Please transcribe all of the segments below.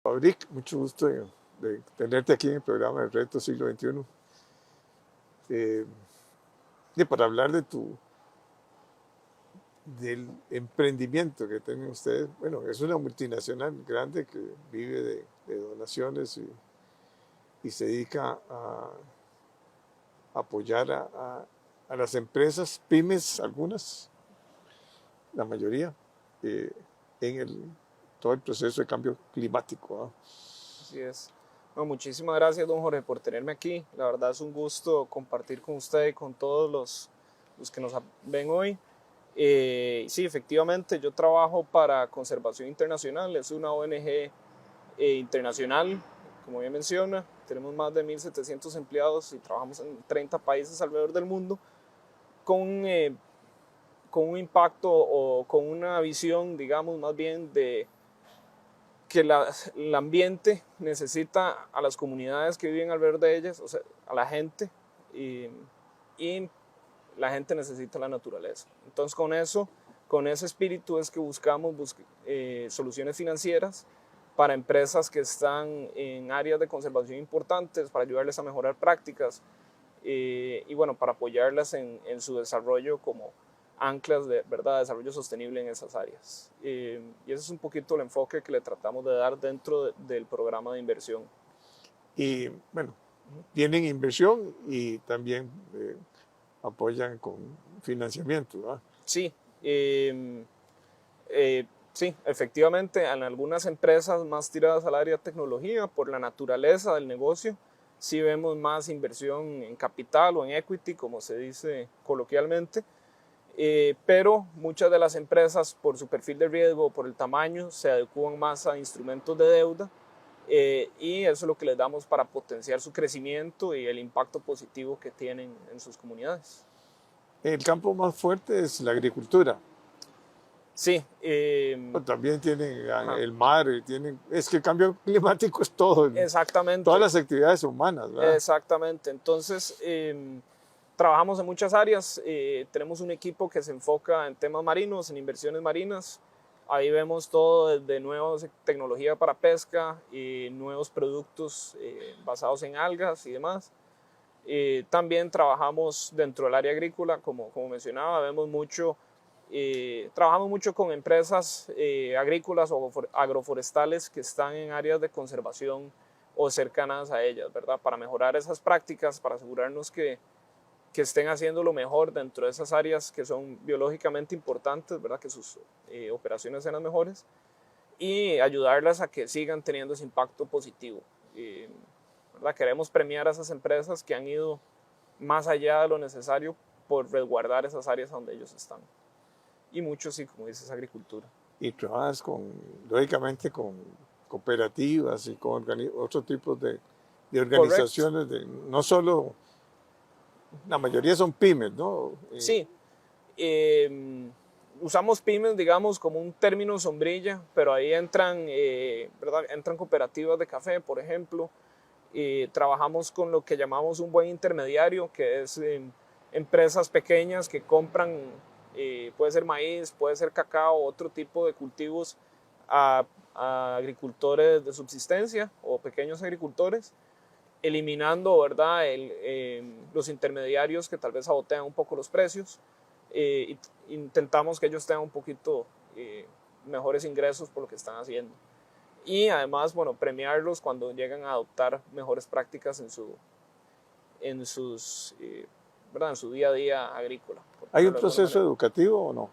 Fabric, mucho gusto de tenerte aquí en el programa de Reto Siglo XXI. Para hablar del emprendimiento que tienen ustedes. Bueno, es una multinacional grande que vive de donaciones y se dedica a apoyar a las empresas, pymes, algunas, la mayoría, en todo el proceso de cambio climático, ¿no? Así es. Bueno, muchísimas gracias, don Jorge, por tenerme aquí. La verdad es un gusto compartir con usted y con todos los que nos ven hoy. Sí, efectivamente, yo trabajo para Conservación Internacional. Es una ONG internacional, como bien menciona. Tenemos más de 1.700 empleados y trabajamos en 30 países alrededor del mundo con un impacto o con una visión, digamos, más bien de que el ambiente necesita a las comunidades que viven alrededor de ellas, o sea, a la gente, y la gente necesita la naturaleza. Entonces con ese espíritu es que buscamos soluciones financieras para empresas que están en áreas de conservación importantes, para ayudarles a mejorar prácticas y bueno, para apoyarlas en su desarrollo como anclas de ¿verdad? Desarrollo sostenible en esas áreas. Y ese es un poquito el enfoque que le tratamos de dar dentro del programa de inversión. Y bueno, tienen inversión y también apoyan con financiamiento, ¿verdad? Sí, sí, efectivamente, en algunas empresas más tiradas al área de tecnología, por la naturaleza del negocio, sí vemos más inversión en capital o en equity, como se dice coloquialmente, pero muchas de las empresas, por su perfil de riesgo, por el tamaño, se adecuan más a instrumentos de deuda y eso es lo que les damos para potenciar su crecimiento y el impacto positivo que tienen en sus comunidades. El campo más fuerte es la agricultura. Sí. También tienen el mar, es que el cambio climático es todo, exactamente. Todas las actividades humanas, ¿verdad? Exactamente. Entonces, trabajamos en muchas áreas. Tenemos un equipo que se enfoca en temas marinos, en inversiones marinas. Ahí vemos todo desde nuevas tecnologías para pesca y nuevos productos basados en algas y demás. También trabajamos dentro del área agrícola, como mencionaba, trabajamos mucho con empresas agrícolas o agroforestales que están en áreas de conservación o cercanas a ellas, ¿verdad? Para mejorar esas prácticas, para asegurarnos que estén haciendo lo mejor dentro de esas áreas que son biológicamente importantes, ¿verdad? Que sus operaciones sean las mejores y ayudarlas a que sigan teniendo ese impacto positivo. ¿Verdad? Queremos premiar a esas empresas que han ido más allá de lo necesario por resguardar esas áreas donde ellos están. Y mucho, sí, como dices, agricultura. Y trabajas lógicamente con cooperativas y con otros tipos de organizaciones, no solo, la mayoría son pymes, ¿no? Sí. Usamos pymes, digamos, como un término sombrilla, pero ahí entran, ¿verdad? Entran cooperativas de café, por ejemplo. Trabajamos con lo que llamamos un buen intermediario, que es empresas pequeñas que compran, puede ser maíz, puede ser cacao, otro tipo de cultivos a agricultores de subsistencia o pequeños agricultores, eliminando, ¿verdad? Los intermediarios que tal vez sabotean un poco los precios. Intentamos que ellos tengan un poquito mejores ingresos por lo que están haciendo. Y además, bueno, premiarlos cuando llegan a adoptar mejores prácticas en su día a día agrícola. ¿Hay un proceso educativo o no?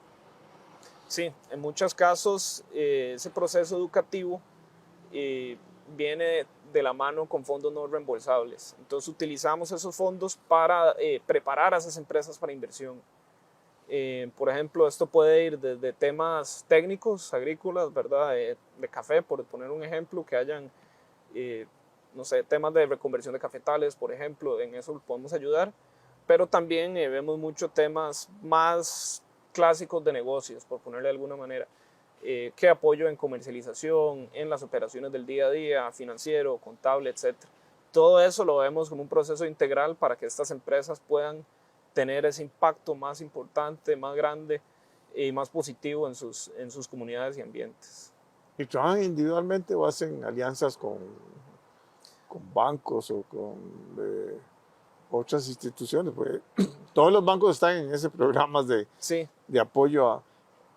Sí, en muchos casos ese proceso educativo viene de la mano con fondos no reembolsables. Entonces utilizamos esos fondos para preparar a esas empresas para inversión. Por ejemplo, esto puede ir desde temas técnicos, agrícolas, ¿verdad? De café, por poner un ejemplo, que hayan, no sé, temas de reconversión de cafetales, por ejemplo, en eso podemos ayudar. Pero también vemos muchos temas más clásicos de negocios, por ponerle de alguna manera, que apoyo en comercialización, en las operaciones del día a día, financiero, contable, etc. Todo eso lo vemos como un proceso integral para que estas empresas puedan tener ese impacto más importante, más grande y más positivo en sus comunidades y ambientes. ¿Y trabajan individualmente o hacen alianzas con bancos o con otras instituciones? Porque todos los bancos están en ese programa Sí, de apoyo a...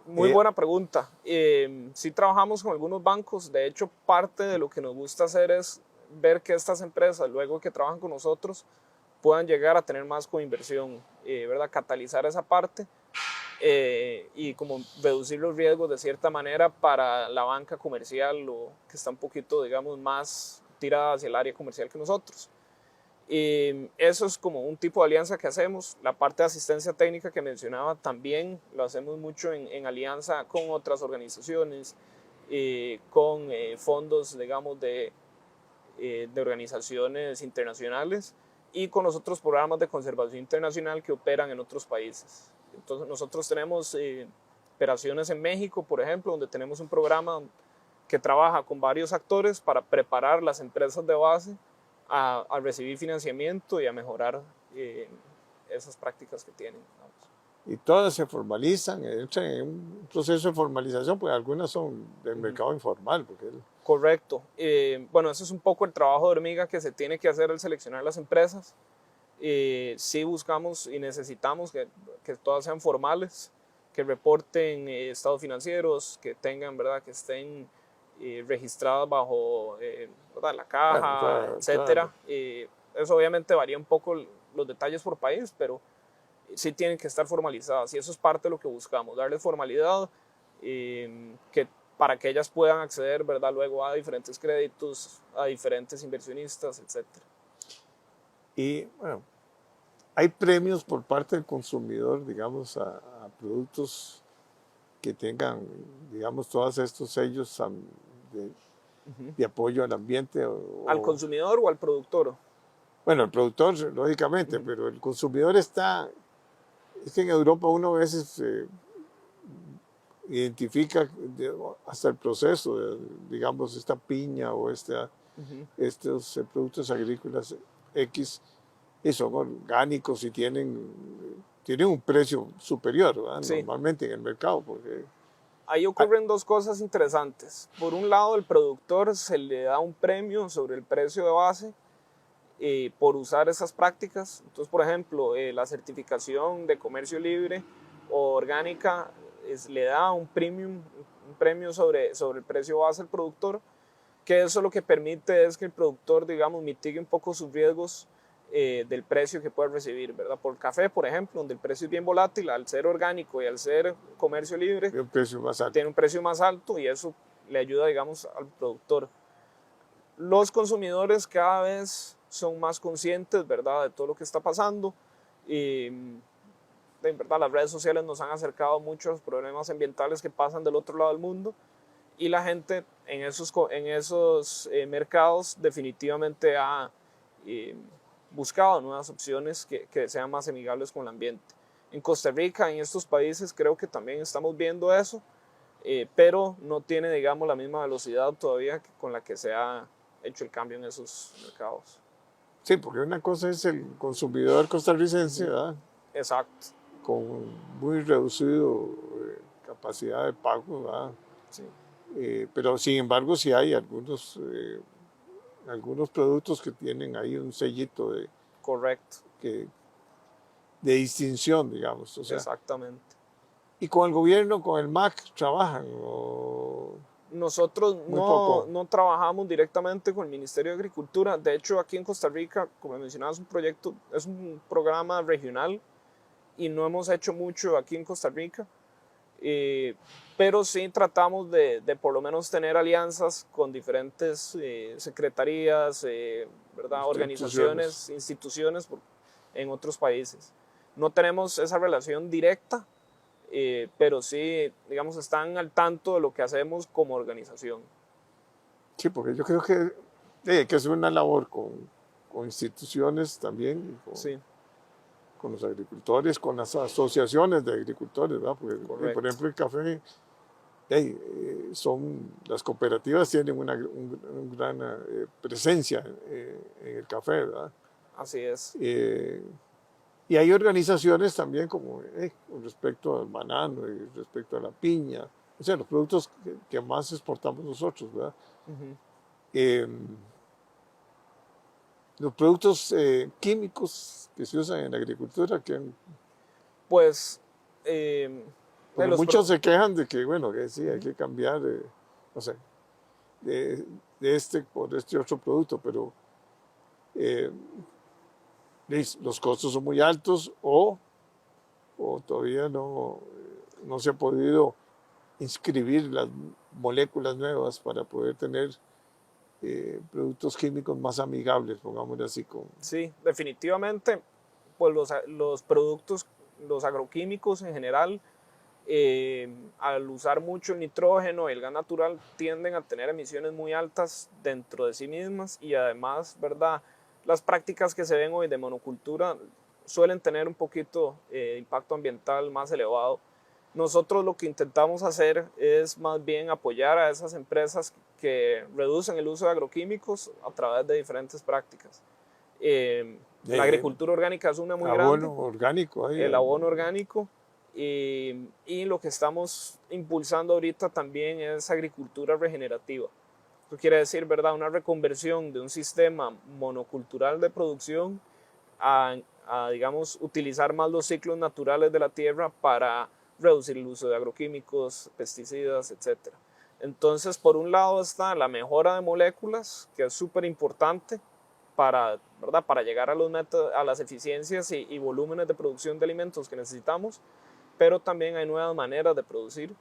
muy buena pregunta. Sí trabajamos con algunos bancos. De hecho, parte de lo que nos gusta hacer es ver que estas empresas, luego que trabajan con nosotros, puedan llegar a tener más coinversión, ¿verdad? Catalizar esa parte y como reducir los riesgos de cierta manera para la banca comercial o que está un poquito, digamos, más tirada hacia el área comercial que nosotros. Eso es como un tipo de alianza que hacemos. La parte de asistencia técnica que mencionaba también lo hacemos mucho en alianza con otras organizaciones, con fondos, digamos, de organizaciones internacionales y con los otros programas de conservación internacional que operan en otros países. Entonces nosotros tenemos operaciones en México, por ejemplo, donde tenemos un programa que trabaja con varios actores para preparar las empresas de base a recibir financiamiento y a mejorar esas prácticas que tienen. Vamos. Y todas se formalizan, entran en un proceso de formalización, pues algunas son del mercado informal. Porque Correcto. Bueno, eso es un poco el trabajo de hormiga que se tiene que hacer al seleccionar las empresas. Sí buscamos y necesitamos que todas sean formales, que reporten estados financieros, que tengan, ¿verdad? Que estén registradas bajo ¿verdad? La caja, claro, etcétera. Eso obviamente varía un poco los detalles por país, pero sí tienen que estar formalizadas y eso es parte de lo que buscamos, darles formalidad que, para que ellas puedan acceder, ¿verdad? Luego a diferentes créditos, a diferentes inversionistas, etcétera. Y bueno, hay premios por parte del consumidor, digamos, a productos que tengan, digamos, todos estos sellos de apoyo al ambiente. ¿Al consumidor o al productor? Bueno, el productor, lógicamente, pero el consumidor está... Es que en Europa uno a veces identifica hasta el proceso, digamos, esta piña o estos productos agrícolas X, y son orgánicos y tienen un precio superior, ¿verdad? Sí. Normalmente en el mercado. Porque ahí ocurren dos cosas interesantes. Por un lado, el productor se le da un premio sobre el precio de base por usar esas prácticas. Entonces, por ejemplo, la certificación de comercio libre o orgánica le da un premio sobre el precio base al productor, que eso lo que permite es que el productor, digamos, mitigue un poco sus riesgos del precio que puede recibir, ¿verdad? Por café, por ejemplo, donde el precio es bien volátil, al ser orgánico y al ser comercio libre, tiene un precio más alto. Tiene un precio más alto y eso le ayuda, digamos, al productor. Los consumidores cada vez son más conscientes, ¿verdad?, de todo lo que está pasando y en verdad las redes sociales nos han acercado mucho a los problemas ambientales que pasan del otro lado del mundo y la gente en esos mercados definitivamente ha buscado nuevas opciones que sean más amigables con el ambiente. En Costa Rica, en estos países, creo que también estamos viendo eso, pero no tiene, digamos, la misma velocidad todavía con la que se ha hecho el cambio en esos mercados. Sí, porque una cosa es el consumidor costarricense, ¿verdad? Exacto. Con muy reducido capacidad de pago, ¿verdad? Sí. Pero sin embargo sí hay algunos productos que tienen ahí un sellito Correcto. de distinción, digamos. O sea, exactamente. ¿Y con el gobierno, con el MAC, trabajan? Nosotros no trabajamos directamente con el Ministerio de Agricultura. De hecho, aquí en Costa Rica, como mencionabas, es un programa regional y no hemos hecho mucho aquí en Costa Rica. Pero sí tratamos de por lo menos tener alianzas con diferentes secretarías, ¿verdad? Organizaciones, instituciones en otros países. No tenemos esa relación directa, pero sí, digamos, están al tanto de lo que hacemos como organización. Sí, porque yo creo que hay que hacer una labor con instituciones también, con los agricultores, con las asociaciones de agricultores, ¿verdad? Porque, por ejemplo, el café, las cooperativas tienen una gran presencia en el café, ¿verdad? Así es. Y hay organizaciones también como con respecto al banano y respecto a la piña, o sea, los productos que más exportamos nosotros, ¿verdad? Ujú. Eh, los productos químicos que se usan en la agricultura, Pues, eh, de porque los muchos pro- se quejan de que, bueno, que sí, hay Ujú. que cambiar, no sé, de este por este otro producto, pero eh, los costos son muy altos o todavía no se ha podido inscribir las moléculas nuevas para poder tener productos químicos más amigables, pongámoslo así. Sí, definitivamente, pues los productos, los agroquímicos en general, al usar mucho el nitrógeno y el gas natural, tienden a tener emisiones muy altas dentro de sí mismas y además, ¿verdad? Las prácticas que se ven hoy de monocultura suelen tener un poquito impacto ambiental más elevado. Nosotros lo que intentamos hacer es más bien apoyar a esas empresas que reducen el uso de agroquímicos a través de diferentes prácticas. La de agricultura orgánica es una muy grande, abono orgánico. el abono orgánico, y lo que estamos impulsando ahorita también es agricultura regenerativa. Eso quiere decir, ¿verdad?, una reconversión de un sistema monocultural de producción digamos, utilizar más los ciclos naturales de la tierra para reducir el uso de agroquímicos, pesticidas, etcétera. Entonces, por un lado está la mejora de moléculas, que es súper importante para, ¿verdad?, para llegar a, a las eficiencias y volúmenes de producción de alimentos que necesitamos, pero también hay nuevas maneras de producir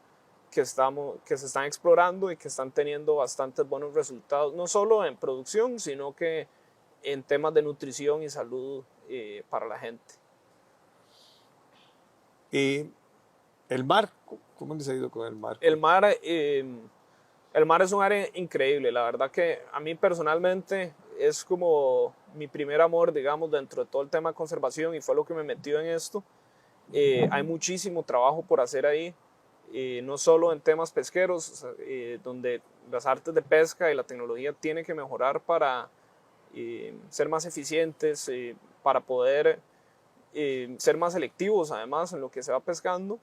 que se están explorando y que están teniendo bastantes buenos resultados, no solo en producción, sino que en temas de nutrición y salud para la gente. Y el mar, ¿cómo les ha ido con el mar? El mar, el mar es un área increíble, la verdad que a mí personalmente es como mi primer amor, digamos, dentro de todo el tema de conservación y fue lo que me metió en esto. Hay muchísimo trabajo por hacer ahí, no solo en temas pesqueros, donde las artes de pesca y la tecnología tienen que mejorar para ser más eficientes, para poder ser más selectivos además en lo que se va pescando,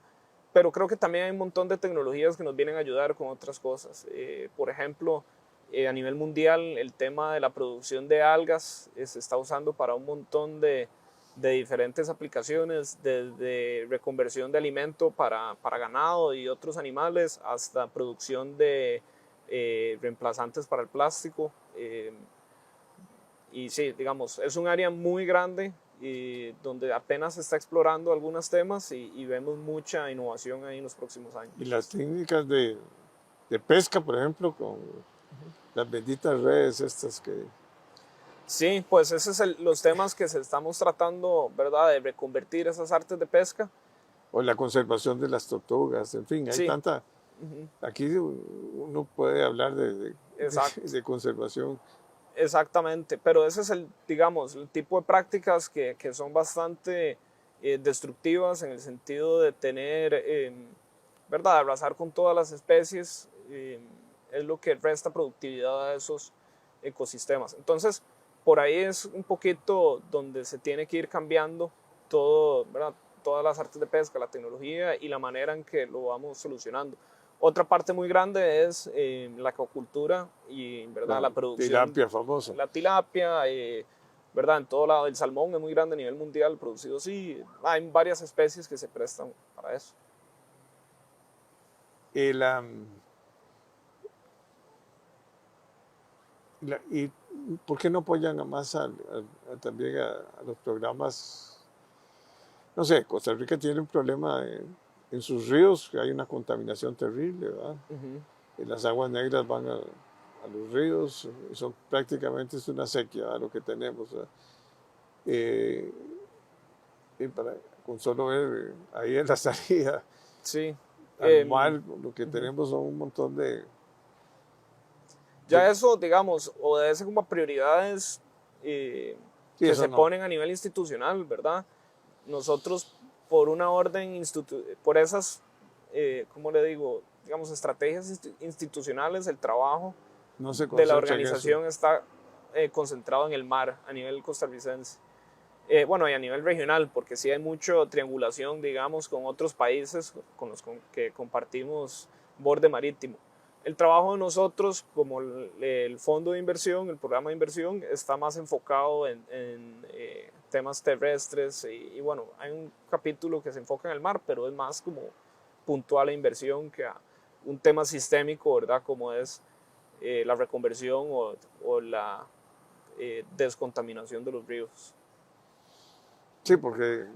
pero creo que también hay un montón de tecnologías que nos vienen a ayudar con otras cosas. Por ejemplo, a nivel mundial el tema de la producción de algas se está usando para un montón de diferentes aplicaciones, desde reconversión de alimento para ganado y otros animales hasta producción de reemplazantes para el plástico. Y sí, digamos, es un área muy grande y donde apenas se está explorando algunos temas y vemos mucha innovación ahí en los próximos años. Y las técnicas de pesca, por ejemplo, con las benditas redes estas Sí, pues esos son los temas que se estamos tratando, ¿verdad?, de reconvertir esas artes de pesca. o la conservación de las tortugas, en fin, hay Sí, tanta, aquí uno puede hablar exacto, de conservación. exactamente. Pero ese es el, digamos, el tipo de prácticas que son bastante destructivas en el sentido de tener, ¿verdad?, arrasar con todas las especies, es lo que resta productividad a esos ecosistemas. Entonces, por ahí es un poquito donde se tiene que ir cambiando todo, ¿verdad?, todas las artes de pesca, la tecnología y la manera en que lo vamos solucionando. Otra parte muy grande es la acuacultura y, ¿verdad?, La la producción, tilapia famosa. la tilapia, ¿verdad?, en todo lado. El salmón es muy grande a nivel mundial producido, sí. Hay varias especies que se prestan para eso. El, ¿Y por qué no apoyan más también a los programas? No sé, Costa Rica tiene un problema en sus ríos, que hay una contaminación terrible, ¿verdad? Ujú. Y las aguas negras van a los ríos, y son prácticamente es una sequía, ¿verdad?, lo que tenemos, ¿verdad? Eh, y con solo ver ahí en la salida Sí. al Em, mar, lo que Ujú. tenemos son un montón Ya de eso, digamos, obedece como a prioridades sí, que eso se no, ponen a nivel institucional, ¿verdad? Nosotros, por una orden, por esas, ¿cómo le digo? Digamos, estrategias institucionales, el trabajo no se de la concentra en eso. organización está concentrado en el mar a nivel costarricense. Bueno, y a nivel regional, porque sí hay mucha triangulación, digamos, con otros países con los que compartimos borde marítimo. El trabajo de nosotros, como el fondo de inversión, el programa de inversión, está más enfocado en temas terrestres y bueno, hay un capítulo que se enfoca en el mar, pero es más como puntual a inversión que a un tema sistémico, ¿verdad? Como es la reconversión o la descontaminación de los ríos. Sí, porque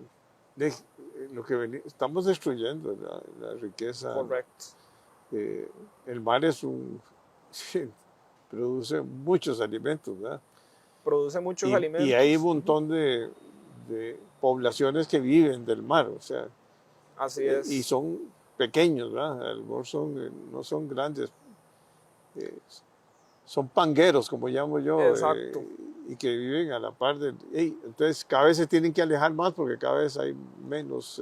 lo que estamos destruyendo la riqueza. Correcto. El mar es sí, produce muchos alimentos, ¿verdad? Produce muchos Y alimentos. hay un montón de poblaciones que viven del mar, o sea, Así es. y son pequeños, ¿verdad? A lo mejor no son grandes, eh, son pangueros, como llamo yo, Exacto. y que viven a la par entonces cada vez se tienen que alejar más porque cada vez hay menos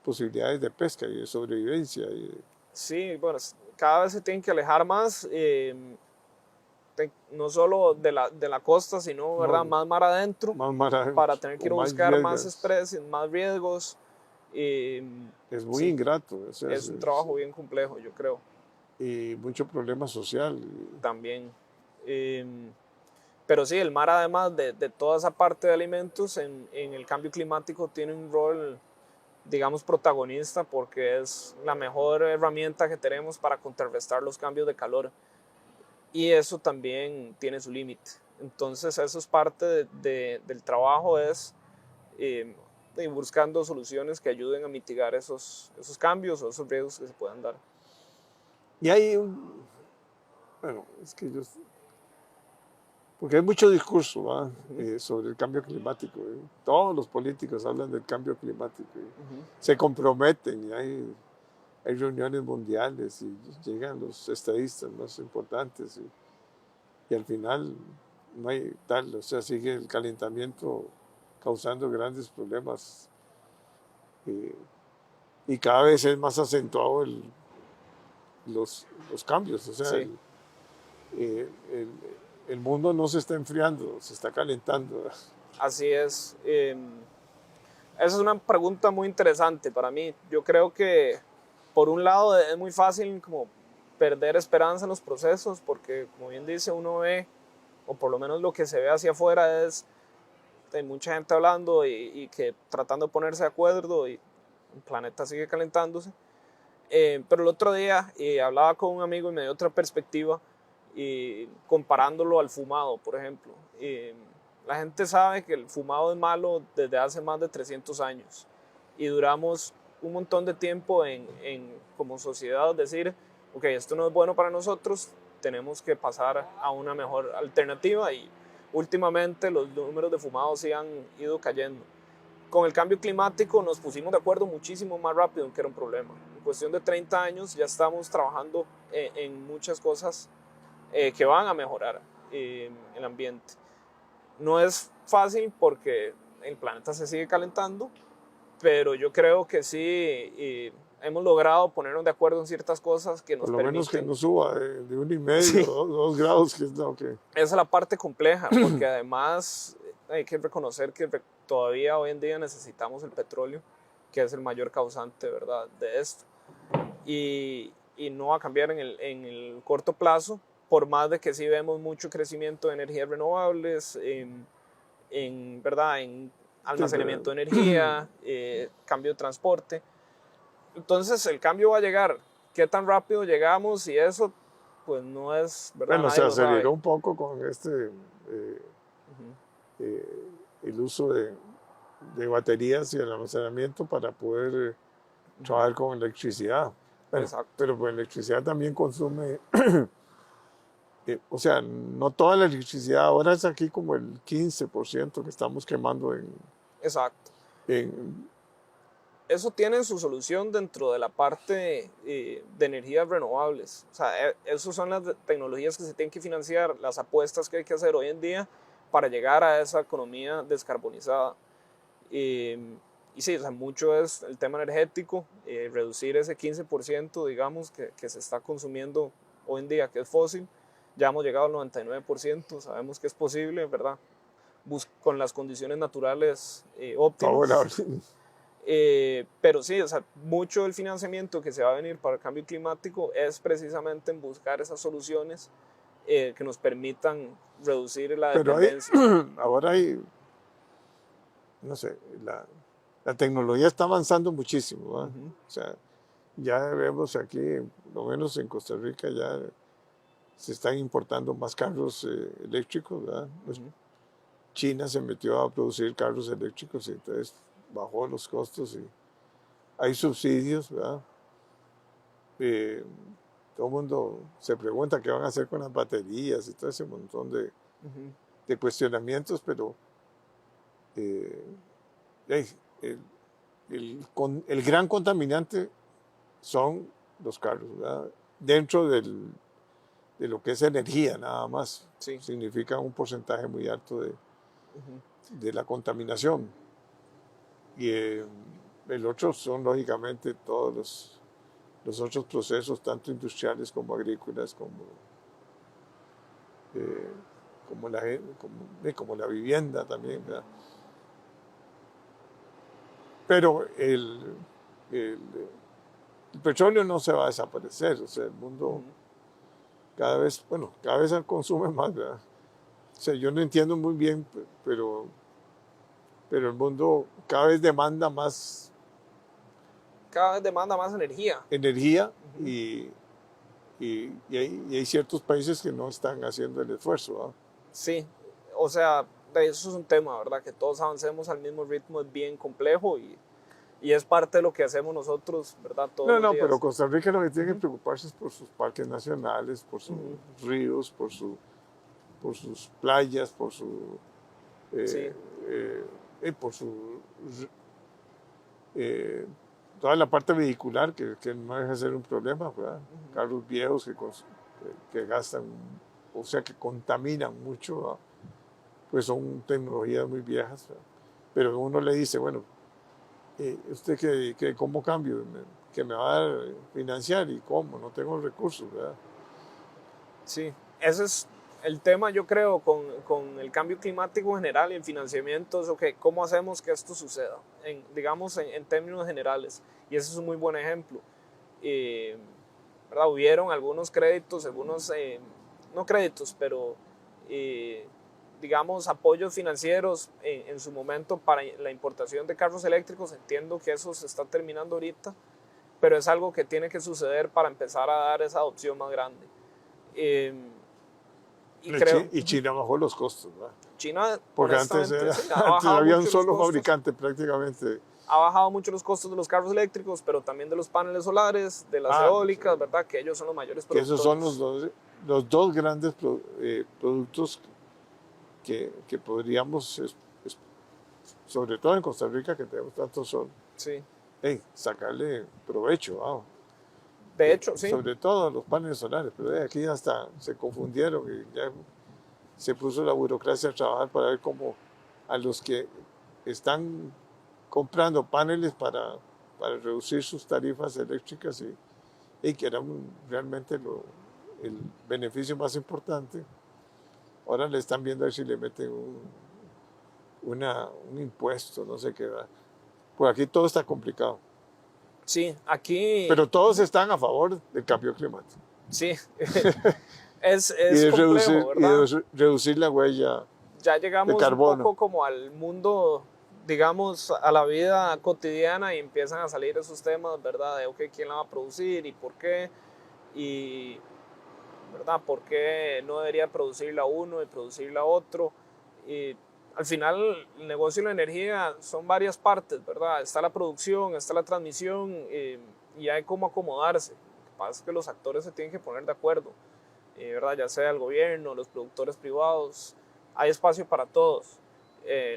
posibilidades de pesca y de sobrevivencia. Sí, bueno, cada vez se tienen que alejar más, no solo de la costa, sino, ¿verdad? Más mar adentro, para tener que ir a buscar más especies, más riesgos. Es muy Sí, ingrato. O sea, es un trabajo bien complejo, yo creo. Y mucho problema social. También. Pero sí, el mar, además de toda esa parte de alimentos, en el cambio climático tiene un rol, digamos, protagonista, porque es la mejor herramienta que tenemos para contrarrestar los cambios de calor. Y eso también tiene su límite. Entonces, eso es parte del trabajo, es buscando soluciones que ayuden a mitigar esos cambios o esos riesgos que se puedan dar. Y hay bueno, es que porque hay mucho discurso sobre el cambio climático. Todos los políticos hablan del cambio climático. Se comprometen y hay reuniones mundiales y llegan los estadistas más importantes y al final no hay tal, o sea, sigue el calentamiento causando grandes problemas y cada vez es más acentuado los cambios, o sea, Sí. El mundo no se está enfriando, se está calentando. Así es. Esa es una pregunta muy interesante para mí. Yo creo que, por un lado, es muy fácil como perder esperanza en los procesos, porque, como bien dice, uno ve, o por lo menos lo que se ve hacia afuera es hay mucha gente hablando y que tratando de ponerse de acuerdo y el planeta sigue calentándose. Pero el otro día hablaba con un amigo y me dio otra perspectiva, comparándolo al fumado, por ejemplo. La gente sabe que el fumado es malo desde hace más de 300 años y duramos un montón de tiempo como sociedad decir, ok, esto no es bueno para nosotros, tenemos que pasar a una mejor alternativa y últimamente los números de fumados sí han ido cayendo. Con el cambio climático nos pusimos de acuerdo muchísimo más rápido en que era un problema. En cuestión de 30 años ya estamos trabajando en muchas cosas que van a mejorar el ambiente. No es fácil porque el planeta se sigue calentando, pero yo creo que sí hemos logrado ponernos de acuerdo en ciertas cosas que nos Por lo permiten... menos que no suba de 1,5 Sí. o 2 grados. Esa es la parte compleja, porque además hay que reconocer que todavía hoy en día necesitamos el petróleo, que es el mayor causante, ¿verdad?, de esto. Y no va a cambiar en el corto plazo, por más de que sí vemos mucho crecimiento de energías renovables, ¿verdad?, en almacenamiento de energía, cambio de transporte. Entonces el cambio va a llegar. ¿Qué tan rápido llegamos? Y eso, pues no es, ¿verdad? Bueno, nadie se lo sabe. aceleró un poco con el uso de baterías y el almacenamiento para poder trabajar con electricidad. Bueno, Exacto. pero pues electricidad también consume, o sea, no toda la electricidad, ahora es aquí como el 15% que estamos quemando Exacto. en Eso tiene su solución dentro de la parte de energías renovables. O sea, esas son las tecnologías que se tienen que financiar, las apuestas que hay que hacer hoy en día para llegar a esa economía descarbonizada. Y sí, o sea, mucho es el tema energético, reducir ese 15%, digamos, que se está consumiendo hoy en día, que es fósil. Ya hemos llegado al 99%, sabemos que es posible, ¿verdad? Con las condiciones naturales óptimas. favorable. Pero sí, o sea, mucho del financiamiento que se va a venir para el cambio climático es precisamente en buscar esas soluciones que nos permitan reducir la Pero dependencia. ahora hay, no sé, la tecnología está avanzando muchísimo, ¿verdad? Ujú, O sea, ya vemos aquí, por lo menos en Costa Rica, ya se están importando más carros eléctricos, ¿verdad? Pues ujú. China se metió a producir carros eléctricos y entonces bajó los costos y hay subsidios, ¿verdad? Eh, todo el mundo se pregunta qué van a hacer con las baterías y todo ese montón Ujú. de cuestionamientos, pero eh, el, el gran contaminante son los carros, ¿verdad? Dentro de lo que es energía, nada más. Sí. Significa un porcentaje muy alto Ujú. de la contaminación. Y el otro son, lógicamente, todos los otros procesos, tanto industriales como agrícolas, eh, como la vivienda también, ¿verdad? Pero el, el petróleo no se va a desaparecer, o sea, el mundo Ujú. cada vez consume más, ¿verdad? O sea, yo no entiendo muy bien, pero el mundo cada vez demanda más Cada vez demanda más energía. energía Ujú. y hay ciertos países que no están haciendo el esfuerzo, ¿verdad? Sí, o sea, de eso es un tema, ¿verdad? Que todos avancemos al mismo ritmo es bien complejo y es parte de lo que hacemos nosotros, ¿verdad? Todos No, los no, pero días. Costa Rica lo que tiene que Ujú, preocuparse es por sus parques nacionales, por sus ujú. ríos, por sus playas, eh, Sí, por eh, toda la parte vehicular que no deja de ser un problema, ¿verdad? ujú. Carros viejos que gastan, o sea, que contaminan mucho, ¿verdad? Pues son tecnologías muy viejas, ¿verdad? Pero uno le dice, bueno, ¿usted cómo cambio? ¿Que me va a financiar? ¿Y cómo? No tengo recursos, ¿verdad? Sí, ese es el tema, yo creo, con el cambio climático en general y en financiamientos, o que cómo hacemos que esto suceda, digamos, en términos generales. Y ese es un muy buen ejemplo. Eh, ¿Verdad? Hubieron algunos créditos, algunos, no créditos, pero eh, digamos apoyos financieros en su momento para la importación de carros eléctricos. Entiendo que eso se está terminando ahorita, pero es algo que tiene que suceder para empezar a dar esa adopción más grande. Eh, y creo, Y China bajó los costos, ¿verdad? China, Porque honestamente, sí, ha antes bajado había un mucho los solo costos. fabricante prácticamente. Ha bajado mucho los costos de los carros eléctricos, pero también de los paneles solares, de las Ah, no sé, eólicas, ¿verdad? Que ellos son los mayores que esos son productores. los dos grandes productos que podríamos, sobre todo en Costa Rica, que tenemos tanto sol, Sí, sacarle provecho, ¿no? de hecho, sí. Sobre todo los paneles solares, pero aquí hasta se confundieron y ya se puso la burocracia a trabajar para ver cómo a los que están comprando paneles para reducir sus tarifas eléctricas y que era realmente el beneficio más importante, ahora le están viendo a ver si le meten un impuesto, no sé qué va. Por aquí todo está complicado, Sí, aquí, pero todos están a favor del cambio climático sí, es complejo, y ¿verdad? de reducir la huella Ya de llegamos un carbono. poco como al mundo, digamos, a la vida cotidiana y empiezan a salir esos temas, ¿verdad? De, ok, ¿quién la va a producir y por qué? Y, ¿verdad? ¿Por qué no debería producirla uno y producirla otro? Y al final, el negocio de la energía son varias partes, ¿verdad? Está la producción, está la transmisión y hay cómo acomodarse. Lo que pasa es que los actores se tienen que poner de acuerdo, ¿verdad? Ya sea el gobierno, los productores privados, hay espacio para todos.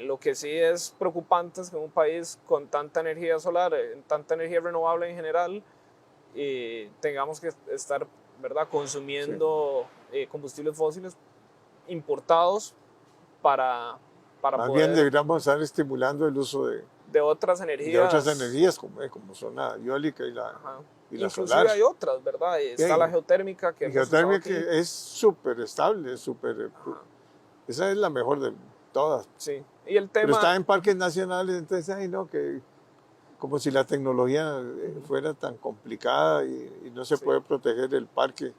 Lo que sí es preocupante es que en un país con tanta energía solar, tanta energía renovable en general, tengamos que estar, ¿verdad? Sí. Consumiendo combustibles fósiles importados para, para Más bien poder deberíamos estar estimulando el uso de otras de otras energías. energías como son la eólica Ajá. y la solar. Inclusive hay otras, ¿verdad? Está la Bien, geotérmica que y hemos usado geotérmica aquí. que es súper estable, Ajá. esa es la mejor de todas. Sí. Y el Pero tema, está en parques nacionales, entonces, ay no, que como si la tecnología fuera tan complicada y no se Sí. puede proteger el parque.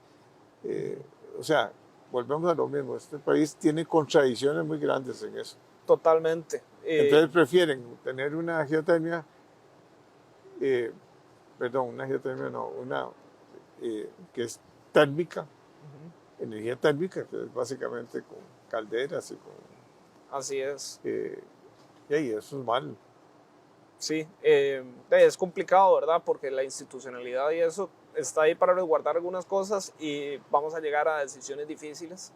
O sea, volvemos a lo mismo. Este país tiene contradicciones muy grandes en eso. Totalmente. Entonces prefieren tener una geotermia, eh, perdón, una geotermia no, una que es térmica, energía térmica, que es básicamente con calderas y con... Así es. Y eso es malo. Sí, es complicado, ¿verdad? Porque la institucionalidad y eso está ahí para resguardar algunas cosas y vamos a llegar a decisiones difíciles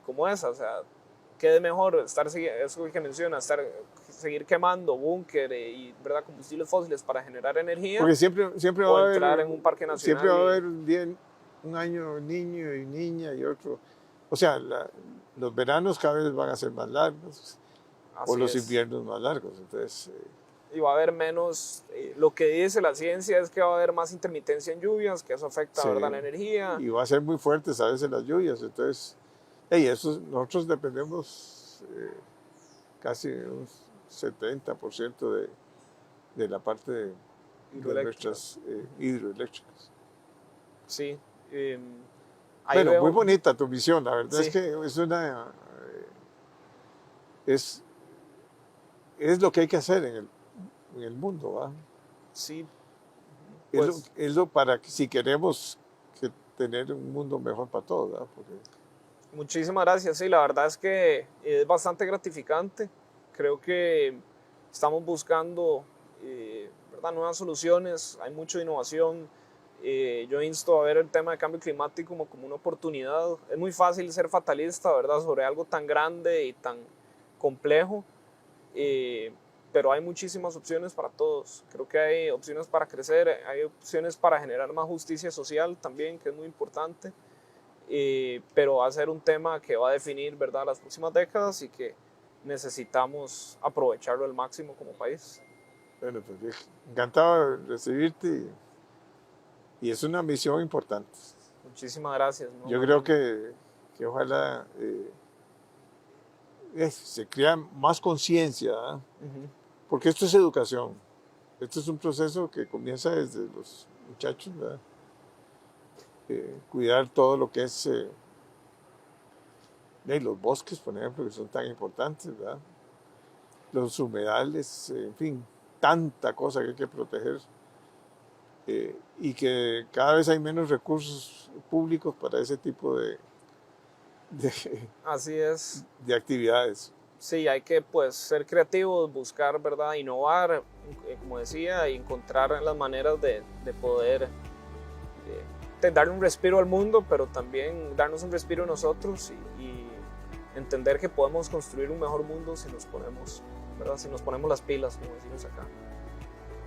como esa. O sea, ¿qué de mejor estar, eso que menciona, seguir quemando búnker y ¿verdad? Combustibles fósiles para generar energía Porque siempre o va a entrar haber, en un parque nacional? siempre va a haber un año niño y niña y otro. O sea, los veranos cada vez van a ser más largos o Así los es. inviernos más largos. Entonces, Y va a haber menos, lo que dice la ciencia es que va a haber más intermitencia en lluvias, que eso afecta, sí, ¿verdad? La energía. y va a ser muy fuertes a veces las lluvias. Entonces, eso, nosotros dependemos casi un 70% de la parte de Hidroeléctrica. nuestras hidroeléctricas. Sí. Ahí Bueno, muy veo. bonita tu visión. La verdad es Sí, que es lo que hay que hacer en el mundo, ¿va? sí, Es pues lo para que si queremos tener un mundo mejor para todos, ¿va? Porque, muchísimas gracias. Sí, la verdad es que es bastante gratificante. Creo que estamos buscando ¿verdad? Nuevas soluciones, hay mucha innovación. Yo insto a ver el tema de cambio climático como una oportunidad. Es muy fácil ser fatalista, ¿verdad? Sobre algo tan grande y tan complejo. Eh, pero hay muchísimas opciones para todos. Creo que hay opciones para crecer, hay opciones para generar más justicia social también, que es muy importante. Pero va a ser un tema que va a definir, ¿verdad?, las próximas décadas y que necesitamos aprovecharlo al máximo como país. bueno, pues encantado de recibirte y es una misión importante. Muchísimas gracias. ¿No? Yo creo que ojalá se crea más conciencia, ¿eh? Porque esto es educación. Esto es un proceso que comienza desde los muchachos, ¿verdad? Cuidar todo lo que es los bosques, por ejemplo, que son tan importantes, ¿verdad? Los humedales, en fin, tanta cosa que hay que proteger y que cada vez hay menos recursos públicos para ese tipo de, Así es. de actividades. Sí, hay que pues ser creativos, buscar, ¿verdad?, innovar, como decía, y encontrar las maneras de poder darle un respiro al mundo, pero también darnos un respiro a nosotros y entender que podemos construir un mejor mundo si nos ponemos, ¿verdad?, si nos ponemos las pilas, como decimos acá.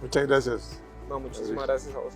Muchas gracias. No, muchísimas gracias a vos.